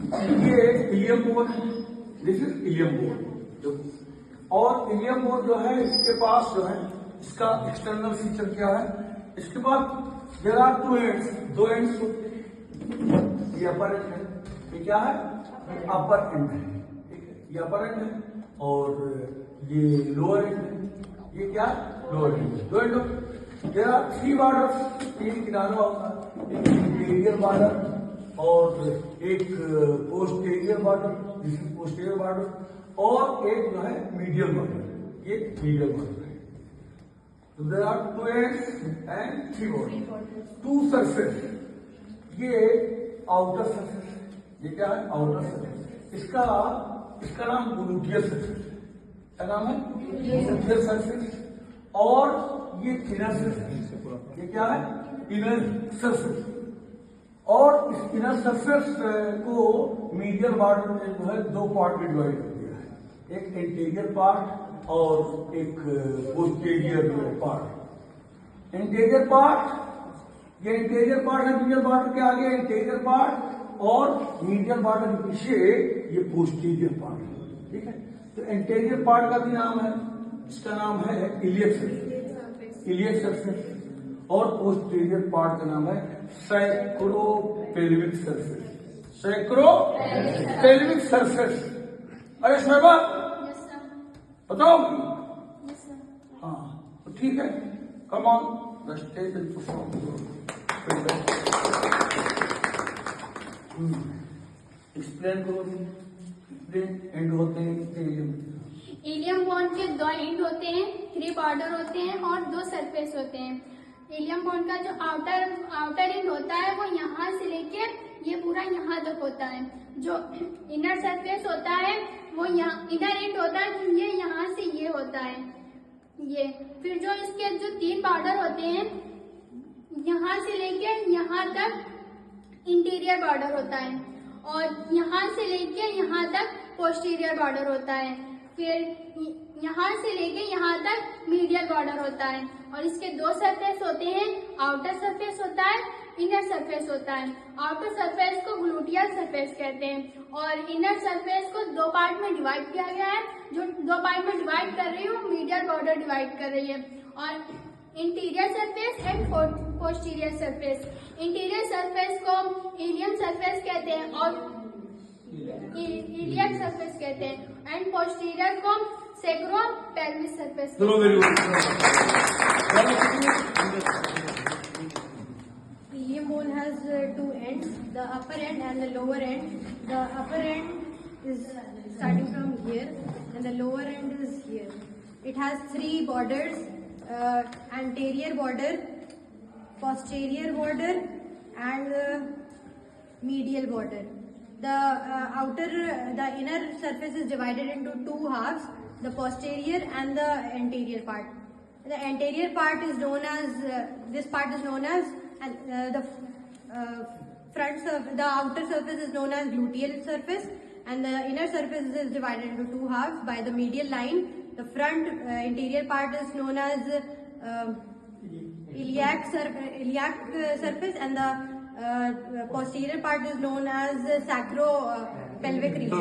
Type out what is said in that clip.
ये ilium bone है, this is ilium bone. और इलियम बोन जो है इसके पास जो है इसका एक्सटर्नल फीचर क्या है, इसके बाद देयर आर टू एंड्स, दो एंड्स होते हैं। ये अपर एंड है, ये क्या है, अपर एंड है, ठीक है, ये अपर एंड है। और ये लोअर एंड है, ये क्या है, लोअर एंड है। दो end, there are three borders, तीन किनारा होता है, एक इंटीरियर बॉर्डर और एक posterior border, this is posterior border, और एक जो है मीडियल बॉर्डर, ये मीडियल बॉर्डर है। तो there are two ends and three border, two surface. ये आउटर सरफेस, ये क्या है, आउटर सरफेस। इसका नाम ग्लूटियल सरफेस, क्या नाम है, ग्लूटियल सरफेस। और ये इनर सरफेस, ये क्या है, इनर सरफेस। और इस इनर सरफेस को मीडियल बॉर्डर में जो है दो पार्ट में डिवाइड कर दिया है, एक इंटीरियर पार्ट और एक पोस्टीरियर पार्ट। इंटीरियर पार्ट, ये इंटीरियर पार्ट है मीडियल बॉर्डर के आगे, इंटीरियर पार्ट, और मीडियल बॉर्डर के पीछे ये पोस्टीरियर पार्ट है, ठीक है। तो इंटीरियर पार्ट का भी नाम है, इसका नाम है इलियक सरफेस, इलियक सरफेस। और पोस्टीरियर पार्ट का नाम है सैक्रोपेल्विक सरफेस, सैक्रोपेल्विक सरफेस। अरे शोभा बताओ, हाँ तो ठीक है, come on the stage and perform. Explain करो, एंड होते हैं इलियम बोन के दो एंड होते हैं, थ्री बॉर्डर होते हैं और दो सरफेस होते हैं। इलियम बोन का जो आउटर एंड होता है वो यहाँ से लेके ये पूरा यहाँ तक होता है। जो इनर सरफेस होता है वो यहाँ इनर एंड होता है, ये यहाँ से ये होता है ये। फिर जो इसके जो तीन बॉर्डर होते हैं यहाँ से लेके यहाँ तक इंटीरियर बॉर्डर होता है, और यहाँ से लेके यहाँ तक पोस्टीरियर बॉर्डर होता है। फिर यहाँ से लेके यहाँ तक मीडियल बॉर्डर होता है। और इसके दो सरफेस होते हैं, आउटर सरफेस होता है, इनर सरफेस होता है। आउटर सरफेस को ग्लूटियल सरफेस कहते हैं, और इनर सरफेस को दो पार्ट में डिवाइड किया गया है। जो दो पार्ट में डिवाइड कर रही है वो मीडियल बॉर्डर डिवाइड कर रही है। और interior surface and posterior surface, interior surface को इलियम सरफेस कहते हैं और इलियक सरफेस कहते हैं, एंड पोस्टीरियर को sacropelvic surface. Ilium bone has two ends, the upper end and the lower end. The upper end is starting from here and the lower end is here. It has three borders, anterior border, posterior border and medial border. The inner surface is divided into two halves, the posterior and the anterior part. The anterior part is known as, this part is known as, the outer surface is known as gluteal surface, and the inner surface is divided into two halves by the medial line. The front interior part is known as iliac surface, and the posterior part is known as sacropelvic region.